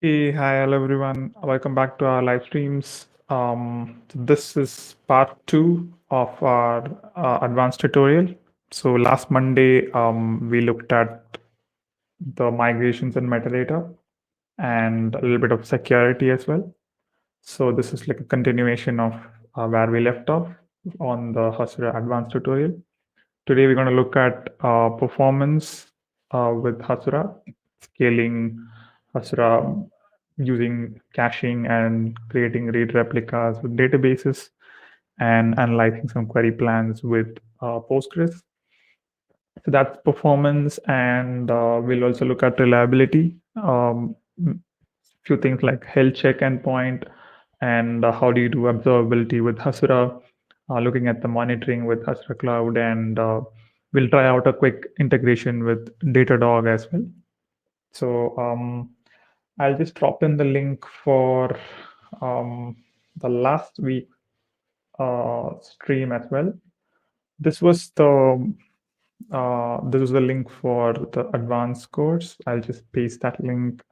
Hey, hi, hello everyone. Welcome back to our live streams. This is part two of our advanced tutorial. So last Monday, we looked at the migrations and metadata and a little bit of security as well. So this is like a continuation of where we left off on the Hasura advanced tutorial. Today, we're going to look at performance with Hasura, scaling Hasura using caching and creating read replicas with databases and analyzing some query plans with Postgres. So that's performance, and we'll also look at reliability. Few things like health check endpoint, and how do you do observability with Hasura, looking at the monitoring with Hasura Cloud, and we'll try out a quick integration with Datadog as well. So I'll just drop in the link for the last week stream as well. This was the link for the advanced course. I'll just paste that link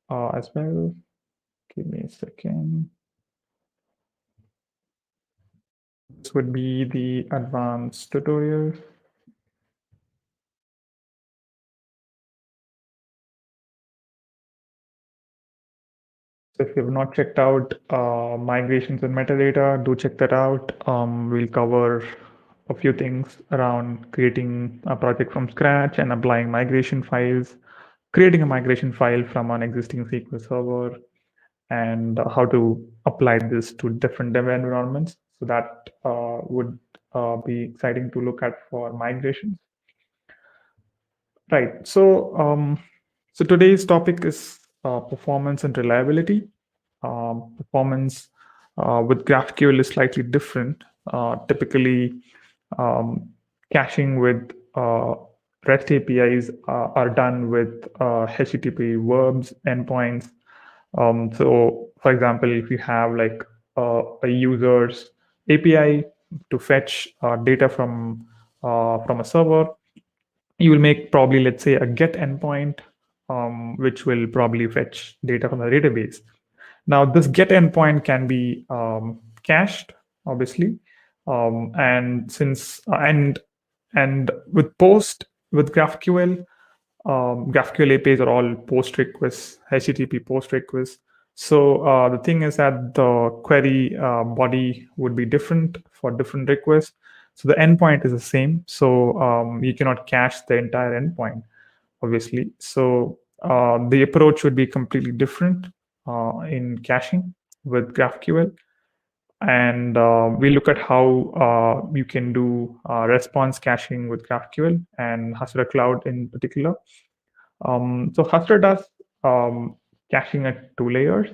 as well. Give me a second. This would be the advanced tutorial. So if you have not checked out migrations and metadata, do check that out. We'll cover a few things around creating a project from scratch and applying migration files, creating a migration file from an existing SQL server, and how to apply this to different dev environments. So that would be exciting to look at for migrations. Right. So today's topic is performance and reliability. Performance with GraphQL is slightly different. Typically, caching with REST APIs are done with HTTP verbs endpoints. So, for example, if you have like a user's API to fetch data from a server, you will make probably, let's say, a get endpoint, which will probably fetch data from the database. Now, this get endpoint can be cached, obviously, and since and with post with GraphQL, GraphQL APIs are all post requests, HTTP post requests. So the thing is that the query body would be different for different requests. So the endpoint is the same. So you cannot cache the entire endpoint, obviously. So the approach would be completely different in caching with GraphQL. And we look at how you can do response caching with GraphQL and Hasura Cloud in particular. So Hasura does caching at 2 layers.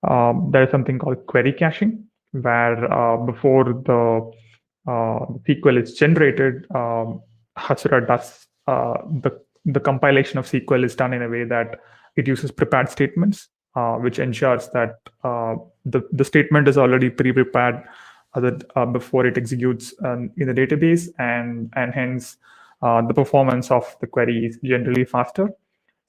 There is something called query caching, where before the SQL is generated, Hasura does the compilation of SQL is done in a way that it uses prepared statements, which ensures that the statement is already pre-prepared before it executes in the database, and hence the performance of the query is generally faster.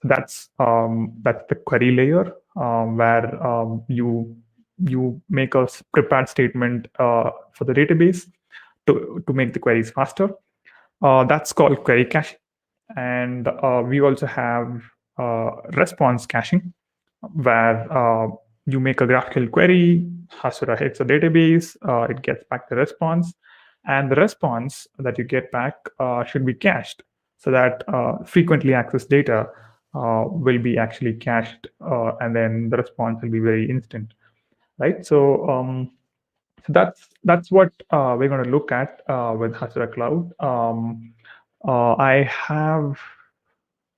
That's the query layer where you make a prepared statement for the database to make the queries faster. That's called query caching. And we also have response caching, where you make a GraphQL query, Hasura hits a database, it gets back the response, and the response that you get back should be cached so that frequently accessed data will be actually cached, and then the response will be very instant, right? So that's what we're going to look at with Hasura Cloud. I have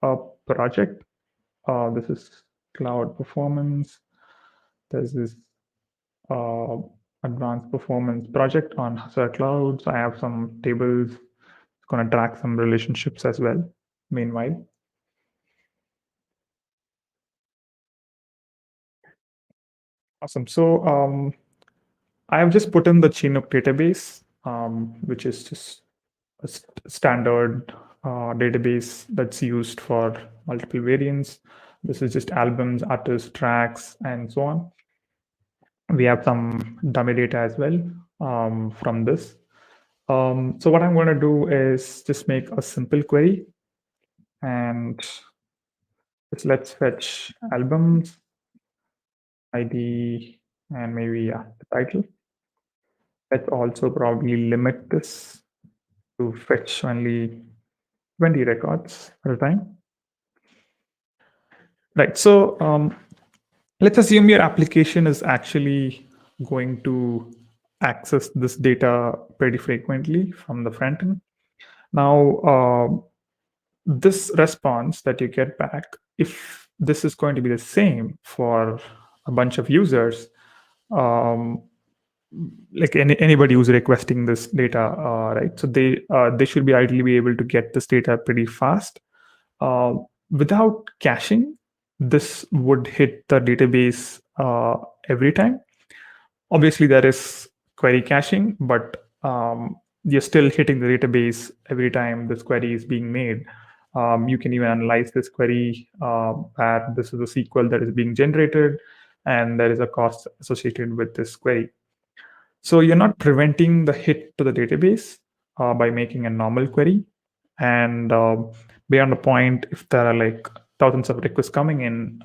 a project. This is cloud performance. There's this uh, advanced performance project on Hasura Cloud. So I have some tables. It's going to track some relationships as well, meanwhile. Awesome. So I have just put in the Chinook database, which is just a standard database that's used for multiple variants. This is just albums, artists, tracks, and so on. We have some dummy data as well from this. So what I'm going to do is just make a simple query, and just let's fetch albums, ID, and maybe the title. Let's also probably limit this to fetch only 20 records at a time. Right, so let's assume your application is actually going to access this data pretty frequently from the front end. Now, this response that you get back, if this is going to be the same for a bunch of users, like anybody who's requesting this data, right? So they should be ideally be able to get this data pretty fast. Without caching, this would hit the database every time. Obviously, there is query caching, but you're still hitting the database every time this query is being made. You can even analyze this query where this is a SQL that is being generated, and there is a cost associated with this query. So you're not preventing the hit to the database by making a normal query. And beyond the point, if there are like thousands of requests coming in,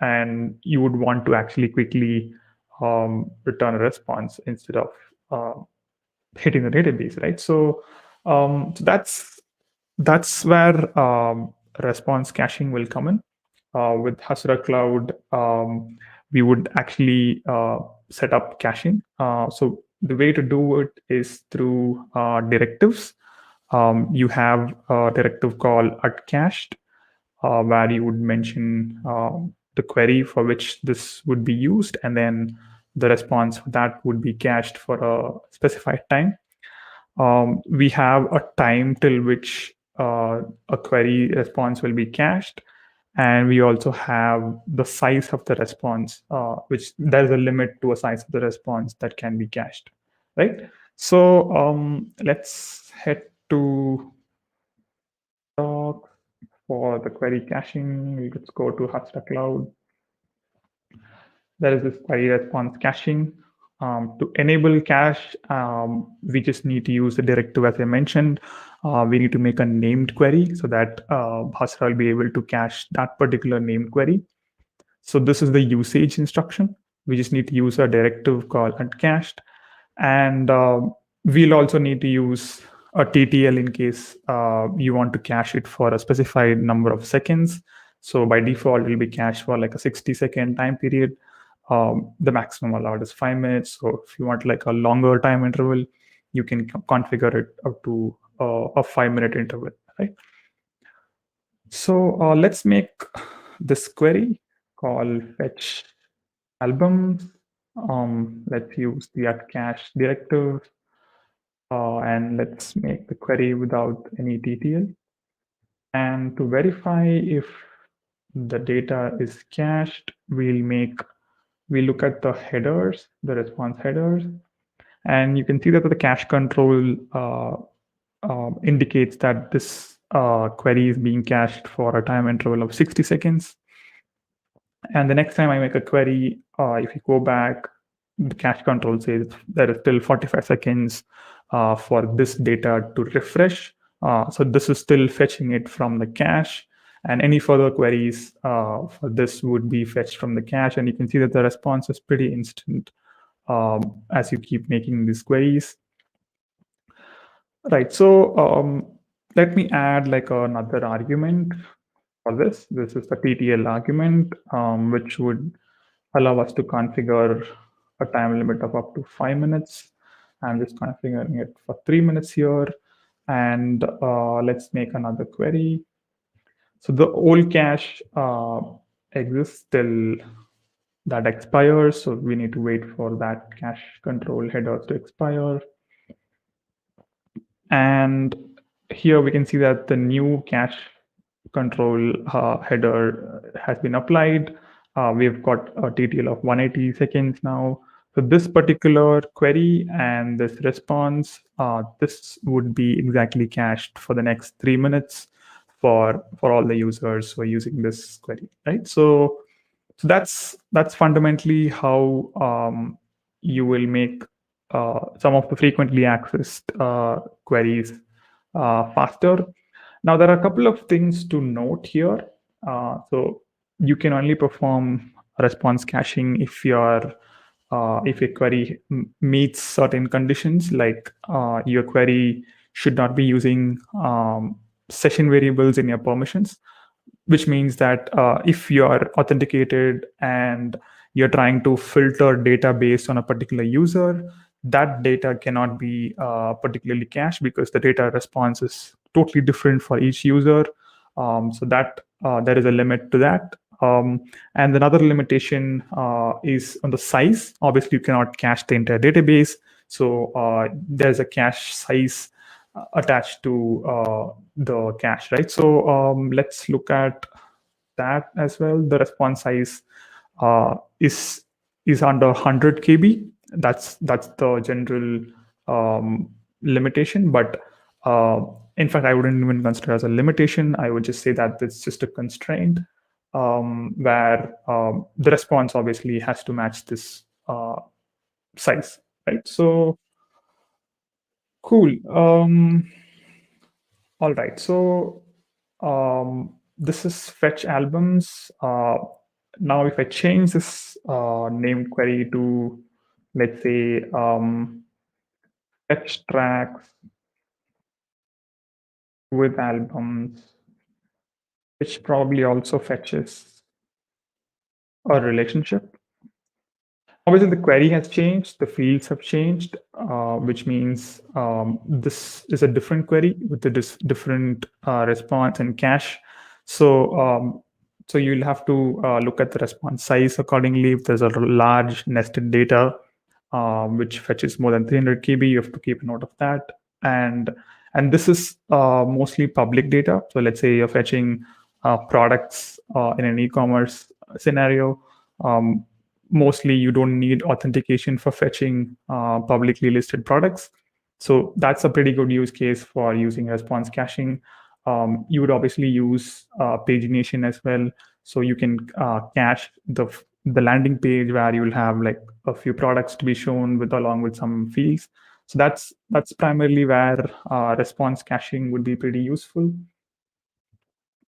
and you would want to actually quickly return a response instead of hitting the database, right? So, so that's where response caching will come in. With Hasura Cloud, we would actually set up caching. So the way to do it is through directives. You have a directive called @cached, where you would mention the query for which this would be used, and then the response for that would be cached for a specified time. We have a time till which a query response will be cached, and we also have the size of the response, which there's a limit to a size of the response that can be cached, right? So let's head to talk for the query caching. Let's go to Hasura Cloud. There is this query response caching. To enable cache, we just need to use the directive as I mentioned. We need to make a named query so that Hasura will be able to cache that particular named query. So this is the usage instruction. We just need to use a directive called @cached. And we'll also need to use a TTL in case you want to cache it for a specified number of seconds. So by default, it will be cached for like a 60-second time period. The maximum allowed is 5 minutes. So if you want like a longer time interval, you can configure it up to a 5-minute interval, right? So let's make this query called fetch albums. Let's use the @cache directive, and let's make the query without any TTL. And to verify if the data is cached, we look at the headers, the response headers, and you can see that the cache control indicates that this query is being cached for a time interval of 60 seconds. And the next time I make a query, if you go back, the cache control says there is still 45 seconds for this data to refresh. So this is still fetching it from the cache. And any further queries for this would be fetched from the cache. And you can see that the response is pretty instant as you keep making these queries. Right, so let me add like another argument for this. This is the TTL argument, which would allow us to configure a time limit of up to 5 minutes. I'm just configuring it for 3 minutes here. And let's make another query. So the old cache exists till that expires. So we need to wait for that cache control headers to expire. And here we can see that the new cache control header has been applied. We've got a TTL of 180 seconds now. So this particular query and this response, this would be exactly cached for the next 3 minutes for all the users who are using this query, right? So that's fundamentally how you will make some of the frequently accessed queries faster. Now, there are a couple of things to note here. So you can only perform response caching if a query meets certain conditions, like your query should not be using session variables in your permissions, which means that if you are authenticated and you're trying to filter data based on a particular user, that data cannot be particularly cached because the data response is totally different for each user. So that there is a limit to that. And another limitation is on the size. Obviously, you cannot cache the entire database. So there's a cache size attached to the cache, right? So let's look at that as well. The response size uh, is is under 100 KB. That's the general limitation. But uh, in fact, I wouldn't even consider it as a limitation. I would just say that it's just a constraint where the response obviously has to match this size, right? So cool. All right. So this is fetch albums. Now, if I change this name query to, let's say, fetch tracks with albums, which probably also fetches a relationship. Obviously, the query has changed, the fields have changed, which means this is a different query with a different response and cache. So, so you'll have to look at the response size accordingly. If there's a large nested data, which fetches more than 300 KB, you have to keep a note of that. And this is mostly public data. So let's say you're fetching products in an e-commerce scenario. Mostly you don't need authentication for fetching publicly listed products. So that's a pretty good use case for using response caching. You would obviously use pagination as well. So you can cache the landing page where you'll have like a few products to be shown with along with some fields. So that's primarily where response caching would be pretty useful.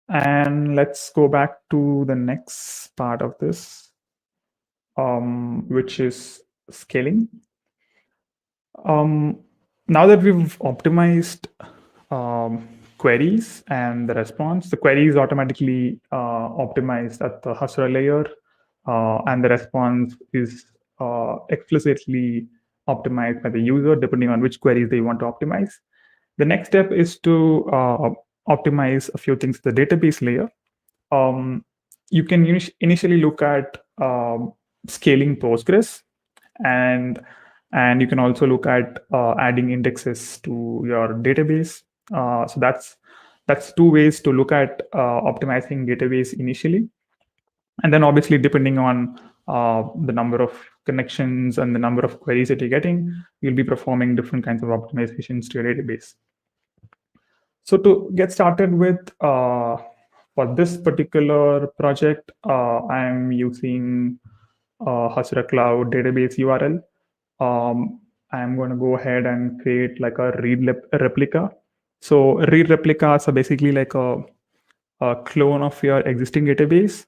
And let's go back to the next part of this, which is scaling. Now that we've optimized queries and the response, the query is automatically optimized at the Hasura layer, and the response is explicitly optimized by the user depending on which queries they want to optimize. The next step is to optimize a few things at the database layer. You can initially look at scaling Postgres, and you can also look at adding indexes to your database. So that's two ways to look at optimizing database initially. And then obviously, depending on the number of connections and the number of queries that you're getting, you'll be performing different kinds of optimizations to your database. So to get started with, for this particular project, I'm using Hasura Cloud database URL. I'm going to go ahead and create like a replica. So read replicas are basically like a clone of your existing database,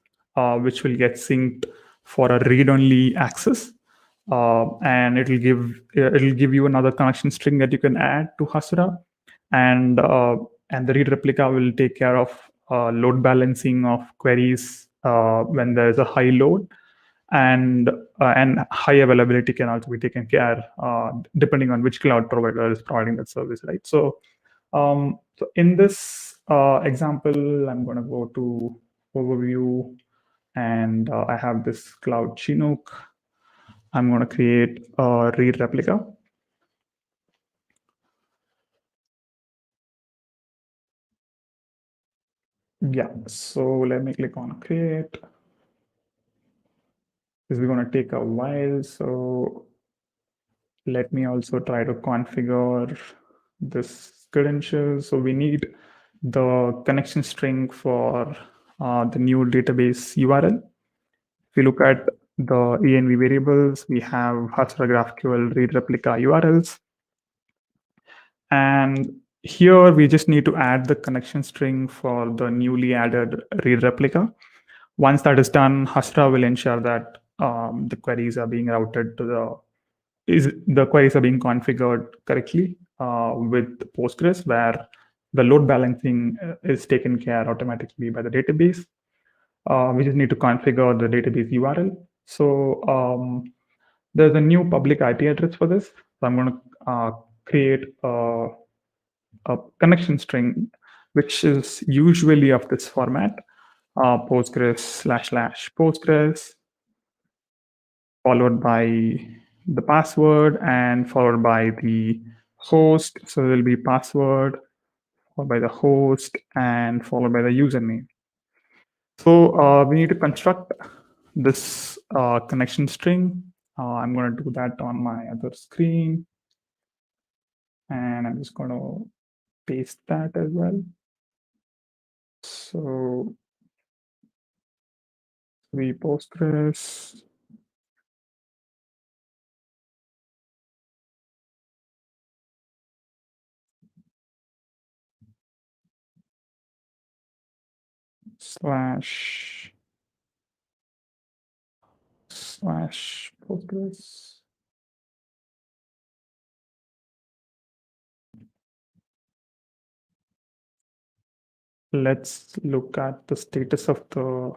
which will get synced for a read-only access, and it'll give you another connection string that you can add to Hasura, and the read replica will take care of load balancing of queries when there's a high load, and high availability can also be taken care depending on which cloud provider is providing that service, right? So so in this example, I'm going to go to overview, and I have this cloud Chinook. I'm going to create a read replica. Yeah, so let me click on create. This is going to take a while, so let me also try to configure this credentials. So we need the connection string for the new database URL. If you look at the env variables, we have Hasura GraphQL read replica URLs. And here we just need to add the connection string for the newly added read replica. Once that is done, Hasura will ensure that the queries are being routed to the queries are being configured correctly with Postgres, where the load balancing is taken care automatically by the database. We just need to configure the database URL. So there's a new public IP address for this. So I'm going to create a connection string, which is usually of this format, Postgres //Postgres, followed by the password and followed by the host. So there'll be password, followed by the host, and followed by the username. So we need to construct this connection string. I'm going to do that on my other screen. And I'm just going to paste that as well. So we Postgres slash Postgres. Let's look at the status of the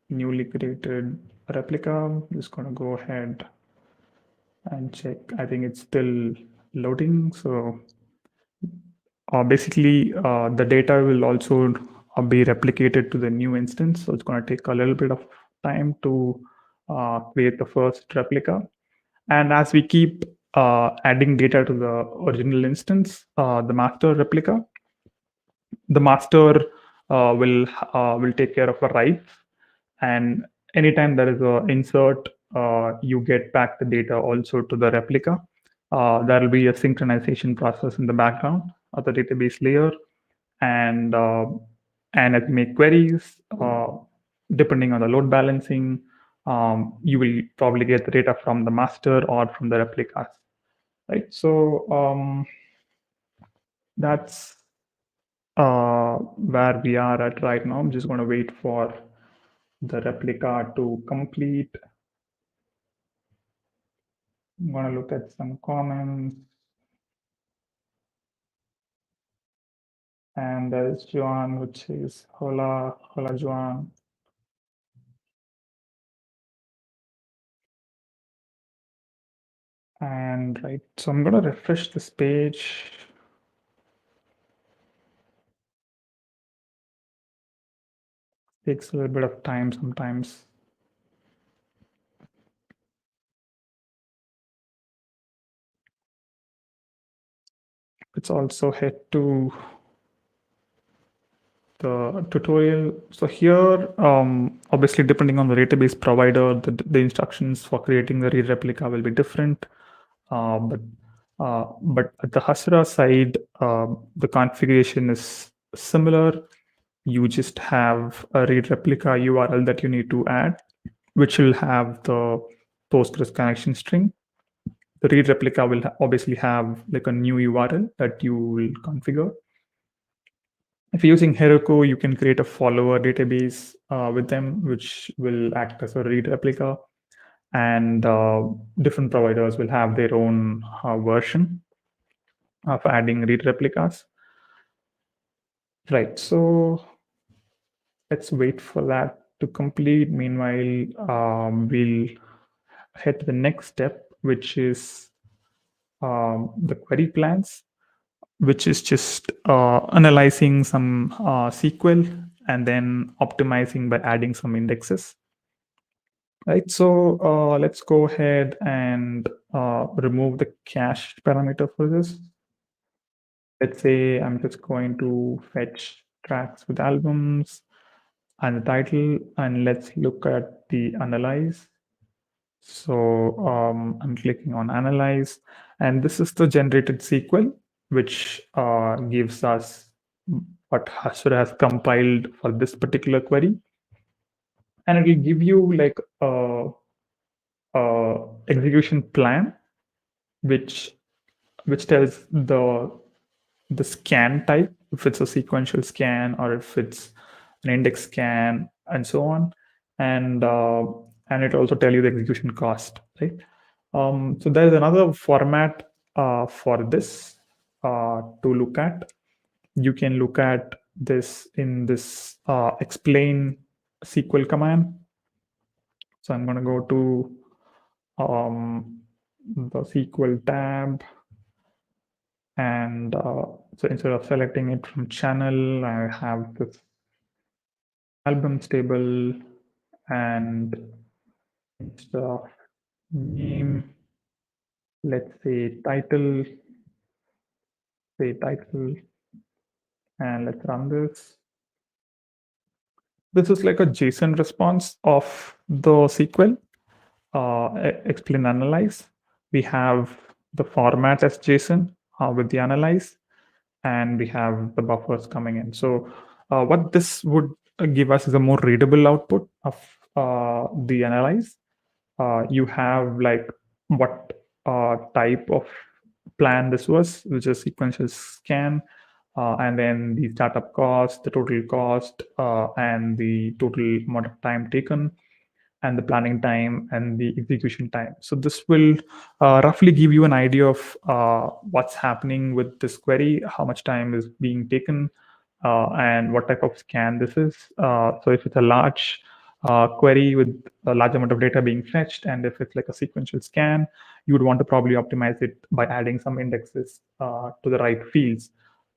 newly created replica. I'm just going to go ahead and check. I think it's still loading. So basically, the data will also be replicated to the new instance. So it's going to take a little bit of time to create the first replica. And as we keep adding data to the original instance, the master replica, the master will take care of a write, and anytime there is a insert, you get back the data also to the replica. There will be a synchronization process in the background of the database layer, and as you make queries, depending on the load balancing, you will probably get the data from the master or from the replicas, right? So that's where we are at right now. I'm just going to wait for the replica to complete. I'm going to look at some comments. And there's Joan, which is hola, hola, Joan. And right, so I'm going to refresh this page. Takes a little bit of time sometimes. Let's also head to the tutorial. So here, obviously, depending on the database provider, the instructions for creating the read replica will be different. But at the Hasura side, the configuration is similar. You just have a read replica URL that you need to add, which will have the Postgres connection string. The read replica will obviously have like a new URL that you will configure. If you're using Heroku, you can create a follower database with them, which will act as a read replica. And different providers will have their own version of adding read replicas. Right, so let's wait for that to complete. Meanwhile, we'll head to the next step, which is the query plans, which is just analyzing some SQL and then optimizing by adding some indexes. Right, so let's go ahead and remove the cache parameter for this. Let's say I'm just going to fetch tracks with albums and the title, and let's look at the analyze. So I'm clicking on analyze, and this is the generated SQL, which gives us what Hasura has compiled for this particular query, and it will give you like a execution plan, which tells the scan type, if it's a sequential scan or if it's an index scan, and so on, and it also tell you the execution cost, right? So there's another format for this to look at. You can look at this in this explain SQL command. So I'm going to go to the SQL tab, and so instead of selecting it from channel, I have this albums table, and instead of name, let's say title, and let's run this. This is like a JSON response of the SQL explain analyze. We have the format as JSON with the analyze, and we have the buffers coming in. So what this would give us is a more readable output of the analyze. You have like what type of plan this was, which is sequential scan, and then the startup cost, the total cost, and the total amount of time taken, and the planning time and the execution time. So this will roughly give you an idea of what's happening with this query, how much time is being taken, and what type of scan this is. So if it's a large query with a large amount of data being fetched, and if it's like a sequential scan, you would want to probably optimize it by adding some indexes to the right fields.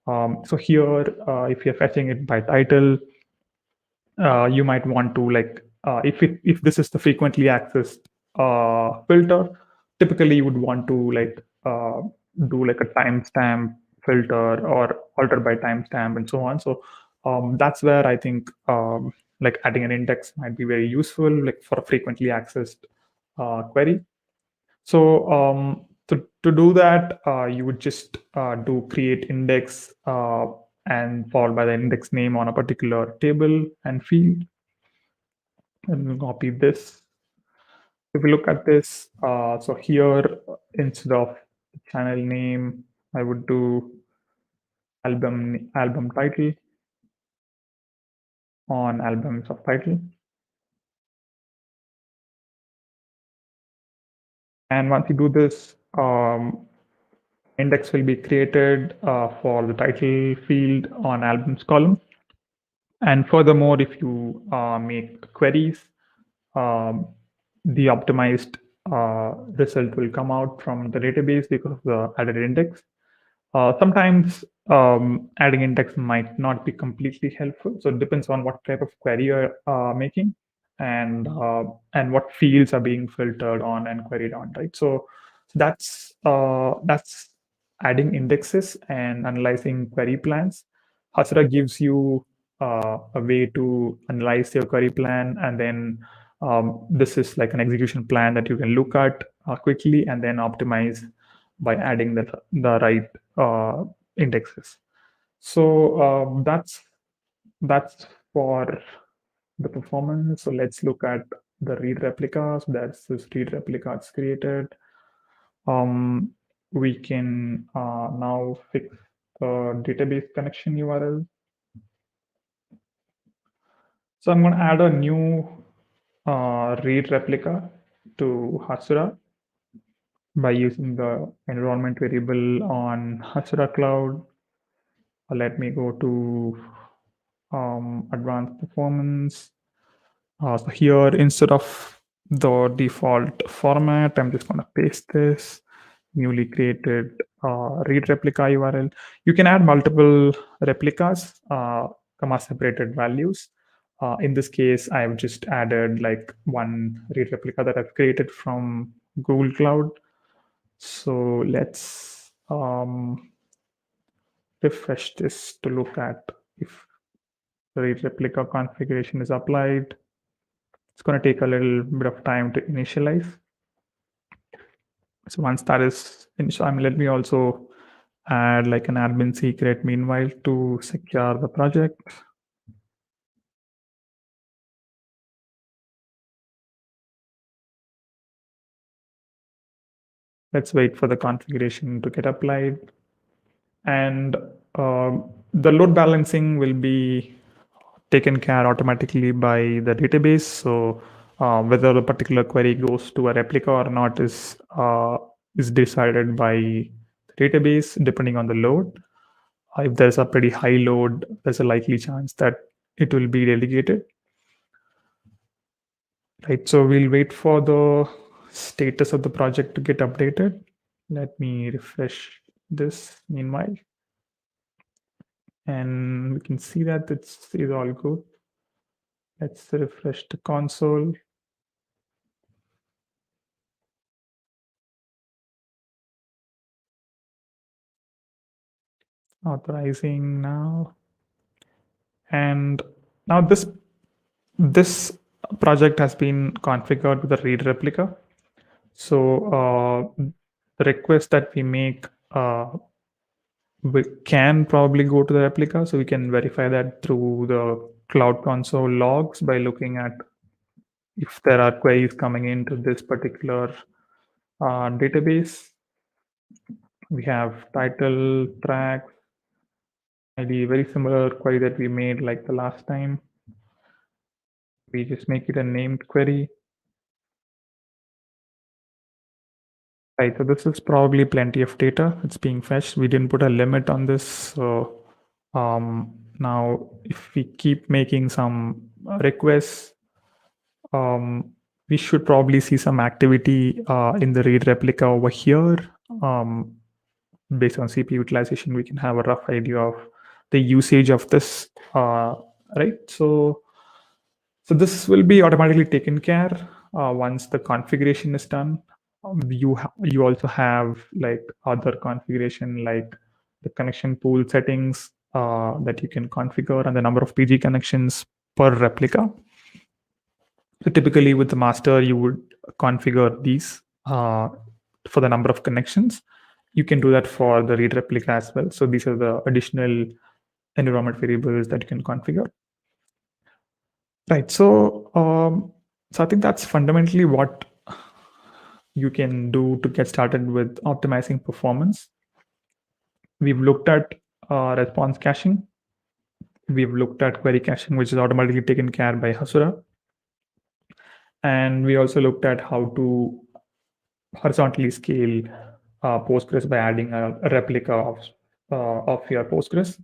So here, if you're fetching it by title, you might want to like if this is the frequently accessed filter, typically you would want to like do like a timestamp filter or alter by timestamp and so on. So that's where I think like adding an index might be very useful, like for a frequently accessed query. So to do that, you would just do create index and followed by the index name on a particular table and field. And we'll copy this. If we look at this, so here instead of channel name, I would do album title on albums of title. And once you do this, index will be created for the title field on albums column. And furthermore, if you make queries, the optimized result will come out from the database because of the added index. Sometimes adding index might not be completely helpful. So it depends on what type of query you're making and what fields are being filtered on and queried on, right? So that's adding indexes and analyzing query plans. Hasura gives you a way to analyze your query plan, and then this is like an execution plan that you can look at quickly and then optimize by adding the right indexes. So that's for the performance. So let's look at the read replicas. That's this read replica it's created. We can now fix the database connection URL. So I'm going to add a new read replica to Hasura by using the environment variable on Hasura Cloud. Let me go to advanced performance. So here, instead of the default format, I'm just going to paste this newly created read replica URL. You can add multiple replicas, comma separated values. In this case, I've just added like one read replica that I've created from Google Cloud. So let's refresh this to look at if the read replica configuration is applied. It's going to take a little bit of time to initialize. So once that is initial, let me also add like an admin secret meanwhile to secure the project. Let's wait for the configuration to get applied. And the load balancing will be taken care automatically by the database. So whether a particular query goes to a replica or not is decided by the database depending on the load. If there's a pretty high load, there's a likely chance that it will be delegated. Right, so we'll wait for the status of the project to get updated. Let me refresh this meanwhile. And we can see that it's all good. Let's refresh the console. Authorizing now. And now this project has been configured with a read replica. So the request that we make we can probably go to the replica. So we can verify that through the Cloud Console logs by looking at if there are queries coming into this particular database. We have title, track, ID, very similar query that we made like the last time. We just make it a named query. Right, so this is probably plenty of data. It's being fetched. We didn't put a limit on this. So now if we keep making some requests, we should probably see some activity in the read replica over here. Based on CPU utilization, we can have a rough idea of the usage of this, right? So this will be automatically taken care once the configuration is done. You also have like other configuration like the connection pool settings that you can configure and the number of PG connections per replica. So typically with the master, you would configure these for the number of connections. You can do that for the read replica as well. So these are the additional environment variables that you can configure. Right. So I think that's fundamentally what you can do to get started with optimizing performance. We've looked at response caching. We've looked at query caching, which is automatically taken care by Hasura. And we also looked at how to horizontally scale Postgres by adding a replica of your Postgres,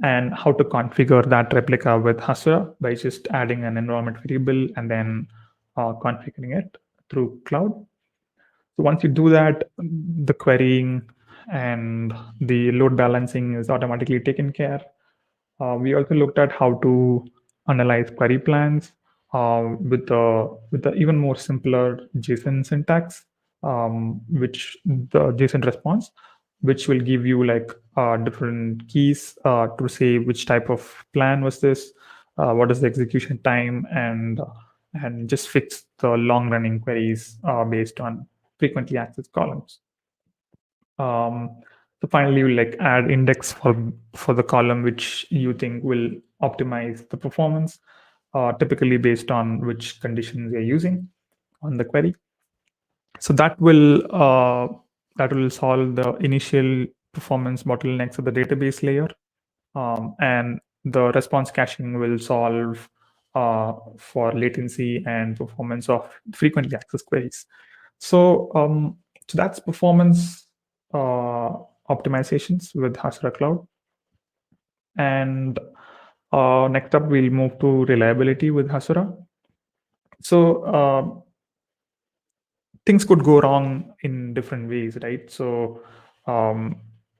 and how to configure that replica with Hasura by just adding an environment variable and then configuring it through cloud. So once you do that, the querying and the load balancing is automatically taken care. We also looked at how to analyze query plans with the even more simpler JSON syntax, which the JSON response, which will give you like different keys to say which type of plan was this, what is the execution time, and just fix the long running queries based on frequently accessed columns. So finally, you like add index for the column which you think will optimize the performance, typically based on which conditions you're using on the query. So that will solve the initial performance bottlenecks of the database layer, and the response caching will solve for latency and performance of frequently accessed queries. So so that's performance optimizations with Hasura Cloud. And next up, we'll move to reliability with Hasura. So things could go wrong in different ways, right? So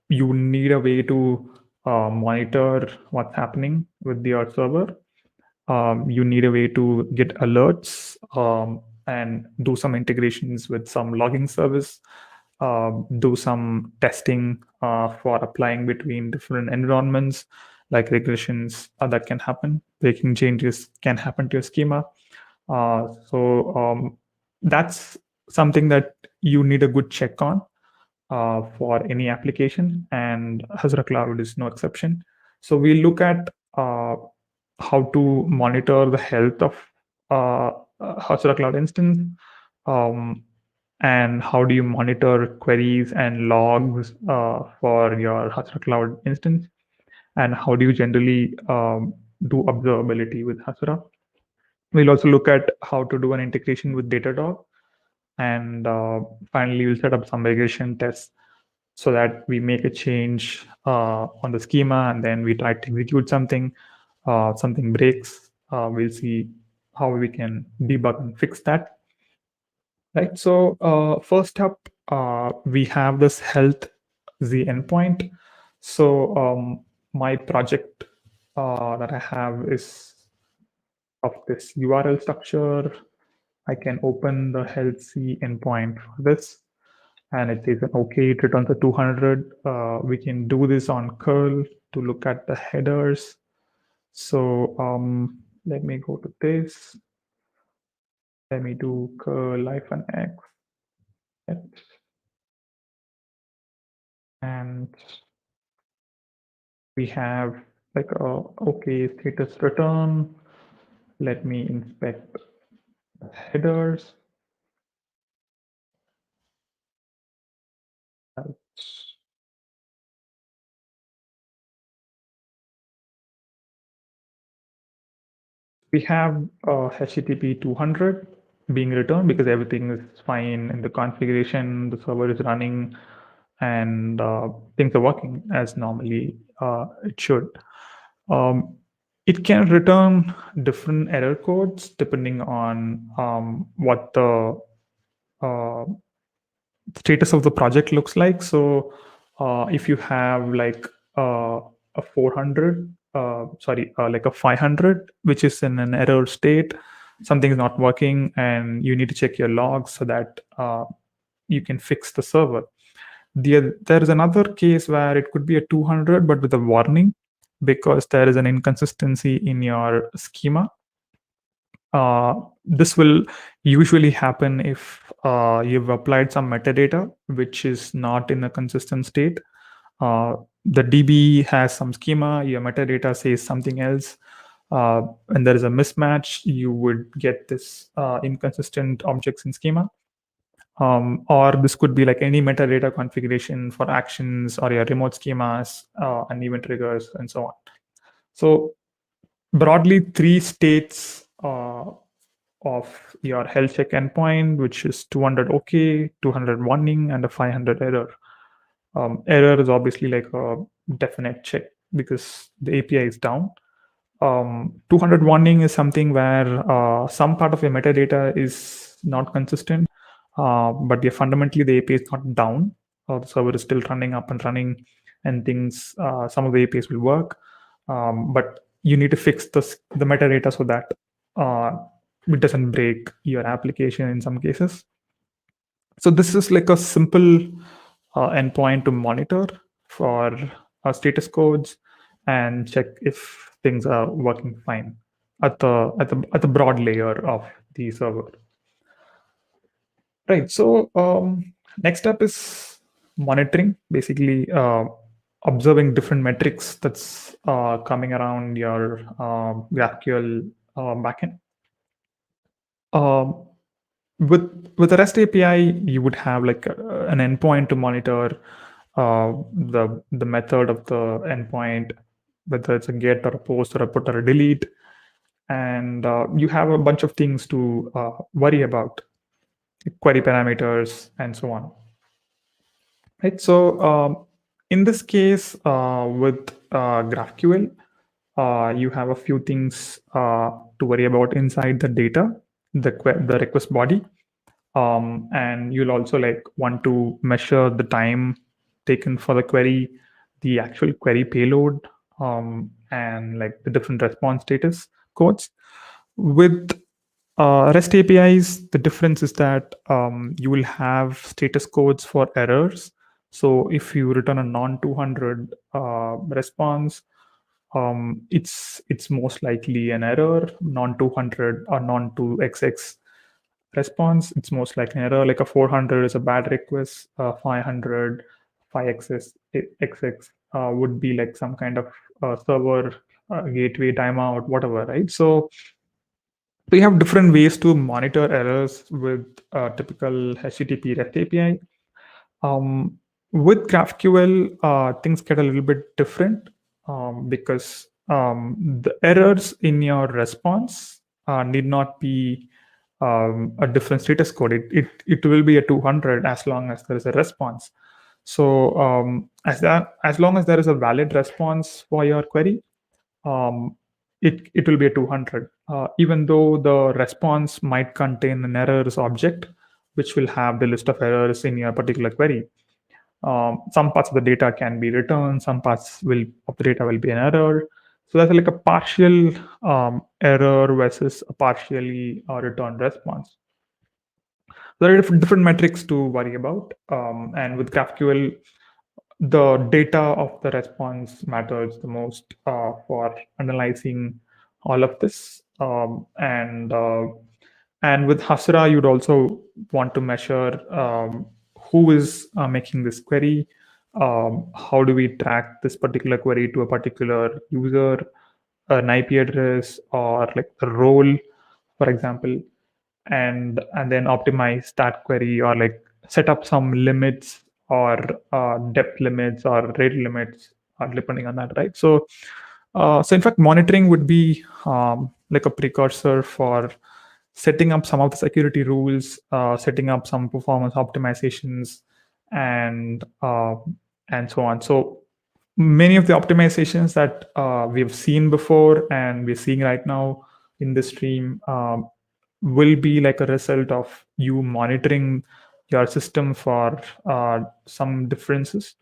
you need a way to monitor what's happening with your server. You need a way to get alerts and do some integrations with some logging service, do some testing for applying between different environments, like regressions that can happen, breaking changes can happen to your schema. So that's something that you need a good check on. for any application, and Hasura Cloud is no exception. So we look at how to monitor the health of Hasura Cloud instance, um, and how do you monitor queries and logs for your Hasura Cloud instance, and how do you generally do observability with Hasura. We'll also look at how to do an integration with Datadog, and finally we'll set up some regression tests so that we make a change on the schema, and then we try to execute something. Something breaks, we'll see how we can debug and fix that. Right. So first up, we have this health Z endpoint. So my project that I have is of this URL structure. I can open the health C endpoint for this, and it says okay, it returns a 200. We can do this on curl to look at the headers. So let me go to this. Let me do curl -x. And we have like a okay status return. Let me inspect the headers. We have HTTP 200 being returned because everything is fine in the configuration, the server is running, and things are working as normally it should. It can return different error codes depending on what the status of the project looks like. So if you have like a 400, like a 500, which is in an error state, something is not working, and you need to check your logs so that you can fix the server. There is another case where it could be a 200, but with a warning because there is an inconsistency in your schema. This will usually happen if you've applied some metadata which is not in a consistent state. The DB has some schema, your metadata says something else, and there is a mismatch. You would get this inconsistent objects in schema. Or this could be like any metadata configuration for actions or your remote schemas and event triggers and so on. So broadly, three states of your health check endpoint, which is 200 OK, 200 warning, and a 500 error. Error is obviously like a definite check because the API is down. 200 warning is something where some part of your metadata is not consistent, but fundamentally the API is not down. The server is still running up and running, and things, some of the APIs will work, but you need to fix the metadata so that it doesn't break your application in some cases. So this is like a simple endpoint to monitor for status codes and check if things are working fine at the broad layer of the server. Right. So next up is monitoring, basically observing different metrics that's coming around your GraphQL backend. With the REST API, you would have like an endpoint to monitor the method of the endpoint, whether it's a get or a post or a put or a delete, and you have a bunch of things to worry about, query parameters and so on. Right. So in this case, with GraphQL, you have a few things to worry about inside the data, the request body. And you'll also like want to measure the time taken for the query, the actual query payload, and like the different response status codes. With REST APIs, the difference is that you will have status codes for errors. So if you return a non-200 response, it's most likely an error. Non-200 or non-2XX response, it's most like an error. Like a 400 is a bad request, 500, 5xx would be like some kind of server gateway timeout, whatever, right? So you have different ways to monitor errors with typical HTTP REST API. Um, with GraphQL, things get a little bit different because the errors in your response need not be a different status code. It will be a 200 as long as there is a response. So as long as there is a valid response for your query, um, it will be a 200, even though the response might contain an errors object, which will have the list of errors in your particular query. Some parts of the data can be returned, some parts of the data will be an error. So that's like a partial error versus a partially returned response. There are different metrics to worry about, and with GraphQL, the data of the response matters the most for analyzing all of this. And with Hasura, you'd also want to measure who is making this query. How do we track this particular query to a particular user, an IP address, or like the role, for example, and then optimize that query, or like set up some limits or depth limits or rate limits, depending on that, right? So in fact, monitoring would be like a precursor for setting up some of the security rules, setting up some performance optimizations, and uh, and so on. So many of the optimizations that we've seen before and we're seeing right now in the stream will be like a result of you monitoring your system for some differences,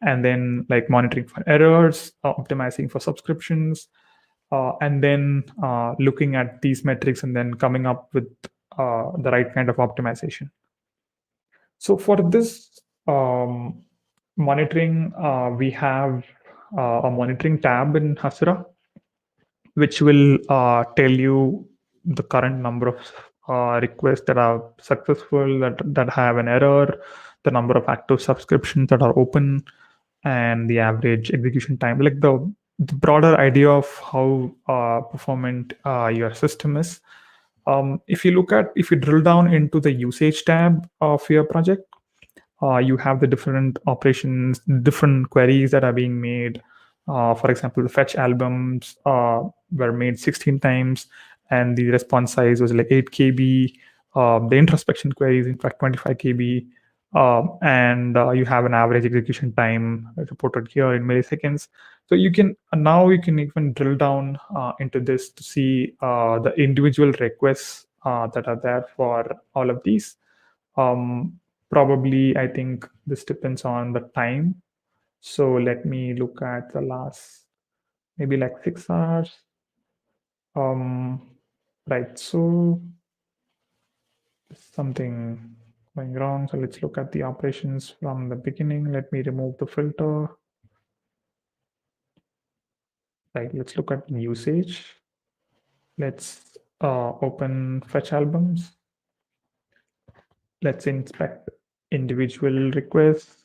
and then like monitoring for errors, optimizing for subscriptions, and then looking at these metrics and then coming up with the right kind of optimization. So for this monitoring, we have a monitoring tab in Hasura, which will tell you the current number of requests that are successful, that have an error, the number of active subscriptions that are open, and the average execution time. Like the broader idea of how performant your system is. If you drill down into the usage tab of your project, you have the different operations, different queries that are being made. For example, the fetch albums were made 16 times, and the response size was like 8 KB. The introspection query is in fact 25 KB. And you have an average execution time reported here in milliseconds. So you can even drill down into this to see the individual requests that are there for all of these. Um, Probably, I think this depends on the time. So let me look at the last maybe like 6 hours. Right. So something going wrong. So let's look at the operations from the beginning. Let me remove the filter. Right. Let's look at usage. Let's open fetch albums. Let's inspect individual requests.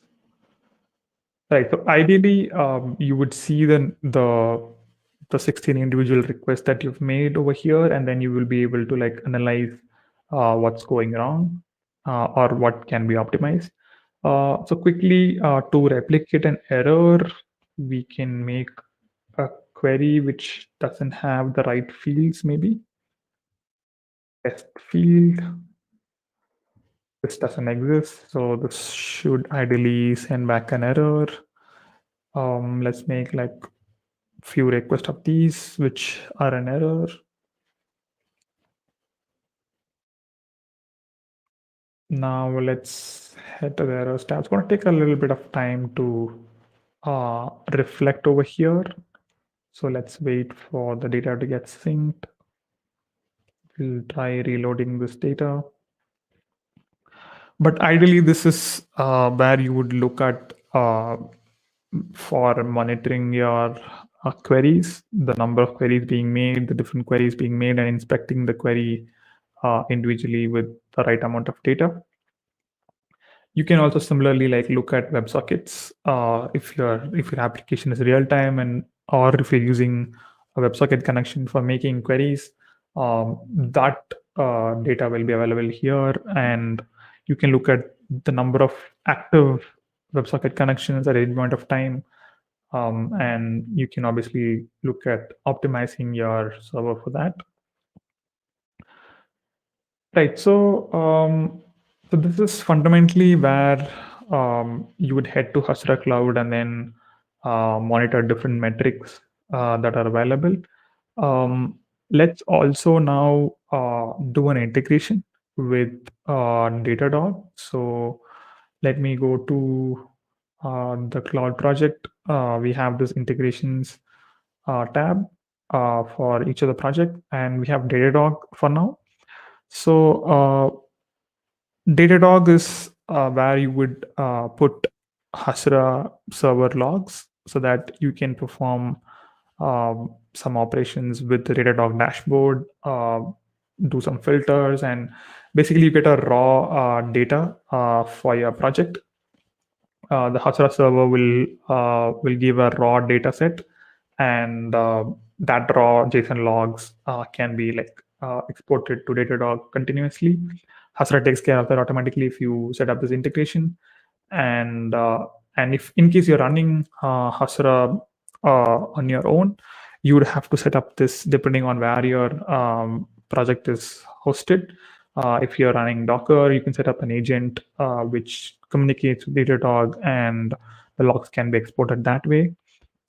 Right. So ideally, you would see the 16 individual requests that you've made over here, and then you will be able to like analyze what's going wrong or what can be optimized. So quickly, to replicate an error, we can make a query which doesn't have the right fields, maybe. Test field. This doesn't exist, so this should ideally send back an error. Let's make like few requests of these which are an error. Now let's head to the errors tab. It's going to take a little bit of time to reflect over here. So let's wait for the data to get synced. We'll try reloading this data. But ideally, this is where you would look at for monitoring your queries, the number of queries being made, the different queries being made, and inspecting the query individually with the right amount of data. You can also similarly like look at WebSockets if your application is real time, and or if you're using a WebSocket connection for making queries. That data will be available here, and you can look at the number of active WebSocket connections at any point of time. And you can obviously look at optimizing your server for that. Right. So this is fundamentally where you would head to Hasura Cloud and then monitor different metrics that are available. Let's also now do an integration with Datadog. So let me go to the cloud project. We have this integrations tab for each of the project, and we have Datadog for now. So Datadog is where you would put Hasura server logs so that you can perform some operations with the Datadog dashboard, do some filters, and basically you get a raw data for your project. The Hasura server will give a raw data set, and that raw JSON logs can be like exported to Datadog continuously. Hasura takes care of that automatically if you set up this integration, and if in case you're running Hasura on your own, you would have to set up this depending on where your project is hosted. If you're running Docker, you can set up an agent which communicates with Datadog, and the logs can be exported that way.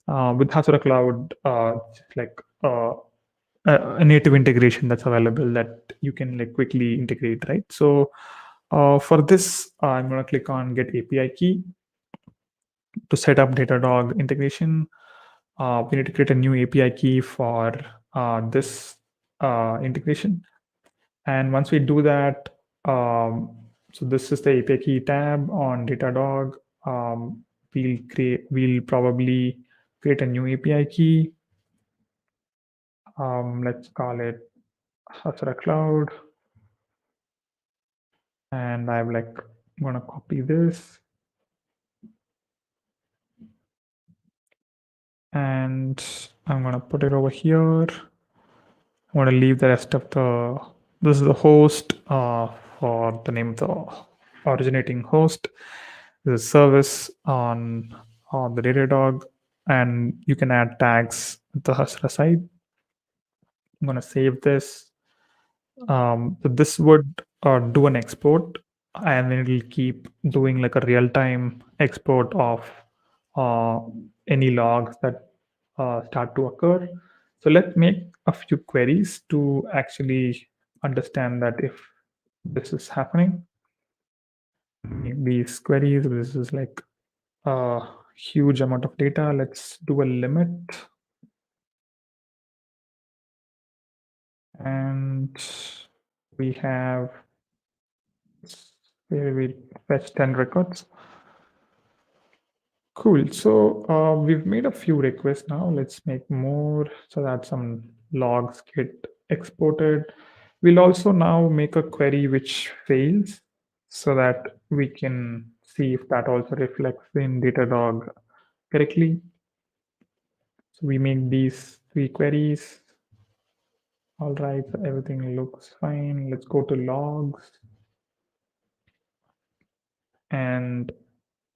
With Hasura Cloud, just like a native integration that's available that you can like quickly integrate, right? So for this, I'm going to click on Get API Key to set up Datadog integration. We need to create a new API key for this integration. And once we do that, so this is the API key tab on Datadog. We'll probably create a new API key. Let's call it Hasura Cloud. And I'm gonna copy this. And I'm gonna put it over here. I'm gonna leave the rest of this is the host for the name of the originating host. This is service on the Datadog, and you can add tags at the Hasura side. I'm gonna save this. So this would do an export, and then it'll keep doing like a real-time export of any logs that start to occur. So let's make a few queries to actually understand that if this is happening. These queries, this is like a huge amount of data. Let's do a limit. And we have where we fetch 10 records. Cool. So we've made a few requests now. Let's make more so that some logs get exported. We'll also now make a query which fails so that we can see if that also reflects in Datadog correctly. So we make these 3 queries. All right, so everything looks fine. Let's go to logs. And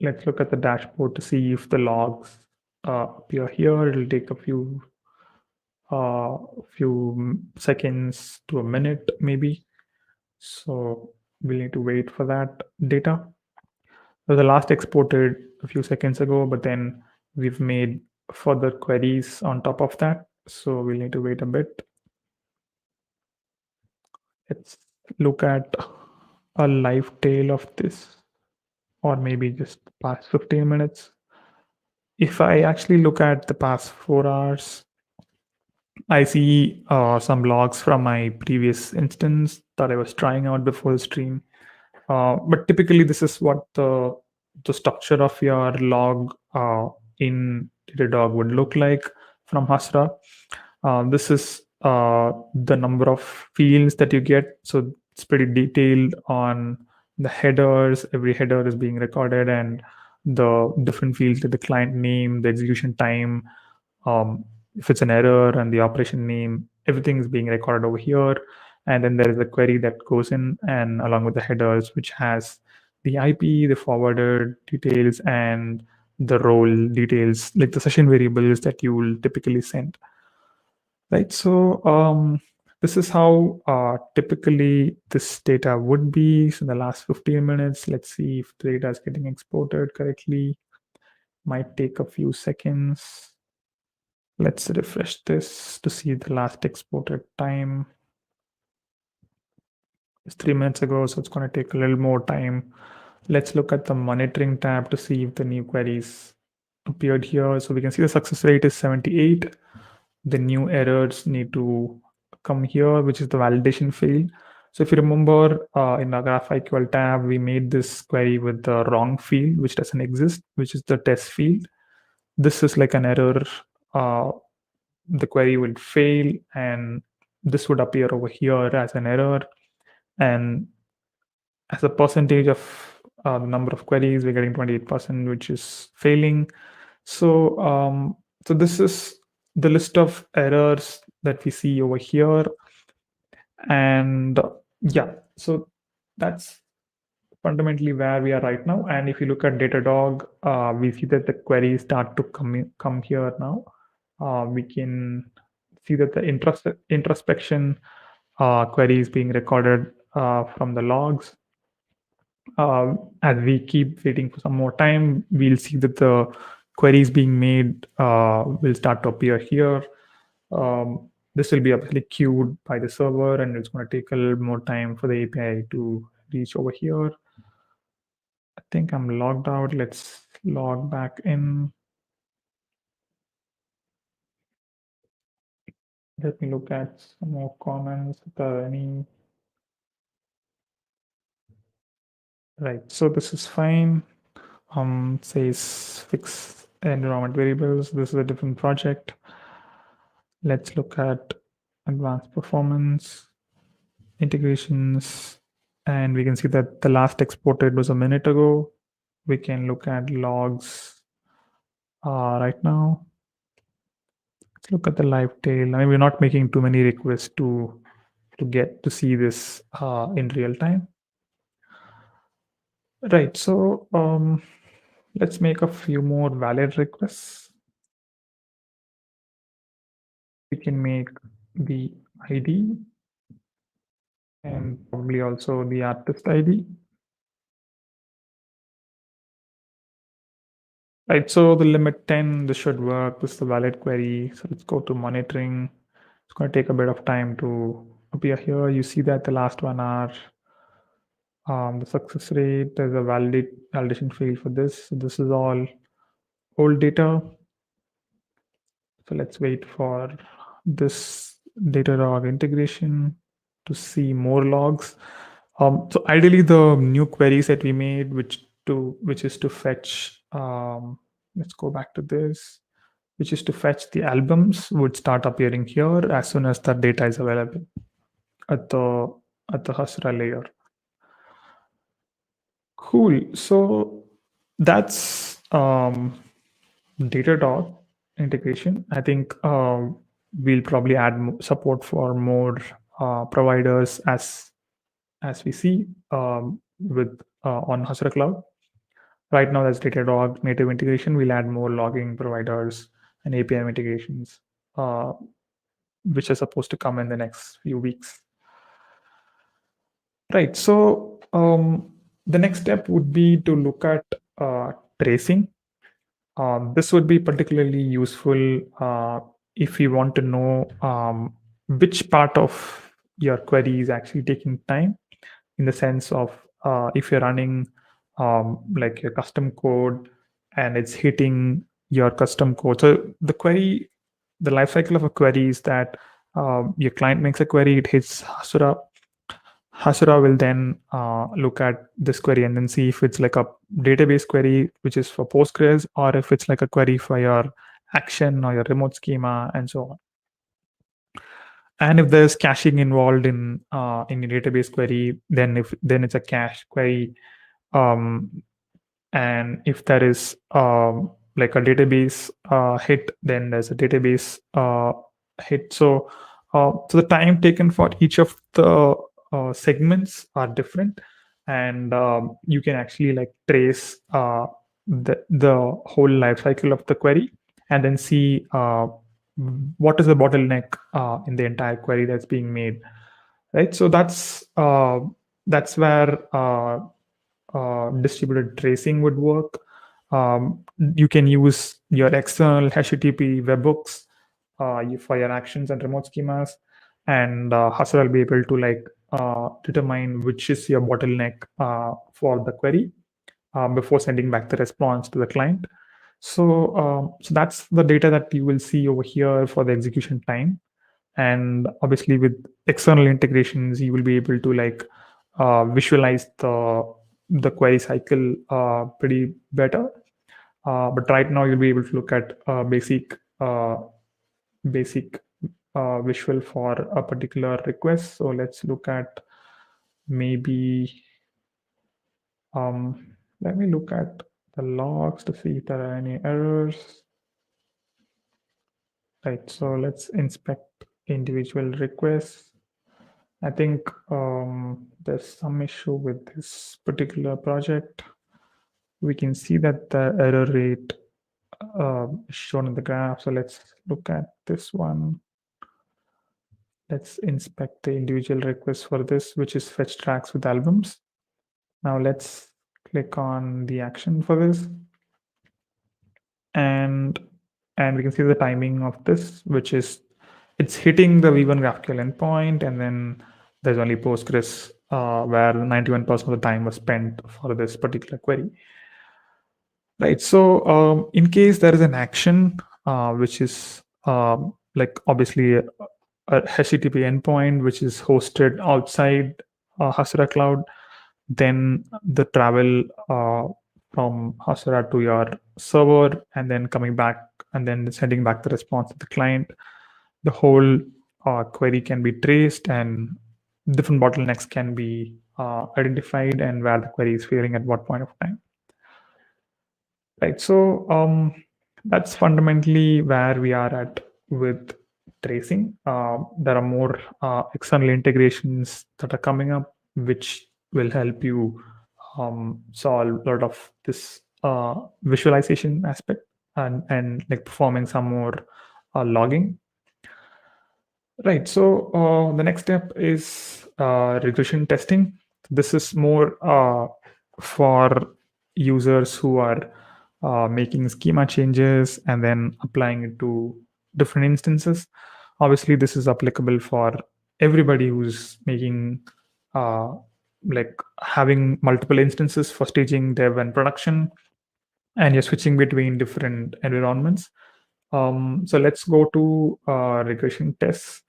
let's look at the dashboard to see if the logs appear here. It'll take a few seconds to a minute maybe. So we'll need to wait for that data. So the last exported a few seconds ago, but then we've made further queries on top of that. So we'll need to wait a bit. Let's look at a live tail of this, or maybe just past 15 minutes. If I actually look at the past 4 hours, I see some logs from my previous instance that I was trying out before the stream. But typically, this is what the structure of your log in Datadog would look like from Hasura. This is the number of fields that you get. So it's pretty detailed on the headers. Every header is being recorded, and the different fields like the client name, the execution time, if it's an error, and the operation name, everything is being recorded over here. And then there is a query that goes in and along with the headers, which has the IP, the forwarder details, and the role details, like the session variables that you will typically send. Right. So this is how typically this data would be. So in the last 15 minutes, let's see if the data is getting exported correctly. Might take a few seconds. Let's refresh this to see the last exported time. It's 3 minutes ago, so it's going to take a little more time. Let's look at the monitoring tab to see if the new queries appeared here. So we can see the success rate is 78. The new errors need to come here, which is the validation field. So if you remember in the GraphQL tab, we made this query with the wrong field, which doesn't exist, which is the test field. This is like an error. The query would fail, and this would appear over here as an error. And as a percentage of the number of queries, we're getting 28%, which is failing. So, so this is the list of errors that we see over here. And yeah, so that's fundamentally where we are right now. And if you look at Datadog, we see that the queries start to come here now. We can see that the introspection query is being recorded from the logs. As we keep waiting for some more time, we'll see that the queries being made will start to appear here. This will be obviously queued by the server, and it's going to take a little more time for the API to reach over here. I think I'm logged out. Let's log back in. Let me look at some more comments. If there are any. Right, so this is fine. Says fix environment variables. This is a different project. Let's look at advanced performance, integrations, and we can see that the last exported was a minute ago. We can look at logs right now. Let's look at the live tail. I mean, we're not making too many requests to get to see this in real time. Right, so let's make a few more valid requests. We can make the ID and probably also the artist ID. Right, so the limit 10, this should work. This is the valid query. So let's go to monitoring. It's going to take a bit of time to appear here. You see that the last 1 hour, the success rate, there's a validation field for this. So this is all old data. So let's wait for this Datadog integration to see more logs. So ideally, the new queries that we made, which is to fetch. Let's go back to this, which is to fetch the albums, would start appearing here as soon as the data is available at the Hasura layer. Cool. So that's Datadog integration. I think we'll probably add support for more providers as we see with on Hasura Cloud. Right now, that's Datadog native integration. We'll add more logging providers and API integrations, which are supposed to come in the next few weeks. Right. So the next step would be to look at tracing. This would be particularly useful if you want to know which part of your query is actually taking time, in the sense of if you're running like your custom code and it's hitting your custom code. So the query, the lifecycle of a query is that your client makes a query, it hits Hasura. Hasura will then look at this query and then see if it's like a database query, which is for Postgres, or if it's like a query for your action or your remote schema and so on. And if there's caching involved in your database query, then it's a cache query. And if there is like a database hit, then there's a database hit. So the time taken for each of the segments are different, and you can actually like trace the whole life cycle of the query, and then see what is the bottleneck in the entire query that's being made, right? So that's where distributed tracing would work. You can use your external HTTP webhooks for your actions and remote schemas, and Hasura will be able to like determine which is your bottleneck for the query before sending back the response to the client. So that's the data that you will see over here for the execution time. And obviously with external integrations, you will be able to like visualize the query cycle pretty better. But right now you'll be able to look at basic visual for a particular request. So let's look at maybe let me look at the logs to see if there are any errors. Right, so let's inspect individual requests. I think there's some issue with this particular project. We can see that the error rate is shown in the graph. So let's look at this one. Let's inspect the individual requests for this, which is fetch tracks with albums. Now let's click on the action for this. And we can see the timing of this, which is it's hitting the V1 GraphQL endpoint, and then there's only Postgres where 91% of the time was spent for this particular query. Right. So in case there is an action which is like obviously a HTTP endpoint which is hosted outside Hasura Cloud, then the travel from Hasura to your server and then coming back and then sending back the response to the client, the whole query can be traced and different bottlenecks can be identified and where the query is failing at what point of time. Right. So that's fundamentally where we are at with tracing. There are more external integrations that are coming up, which will help you solve a lot of this visualization aspect and like performing some more logging. Right. So the next step is regression testing. This is more for users who are making schema changes and then applying it to different instances. Obviously, this is applicable for everybody who's making like having multiple instances for staging, dev, and production, and you're switching between different environments. So let's go to regression tests,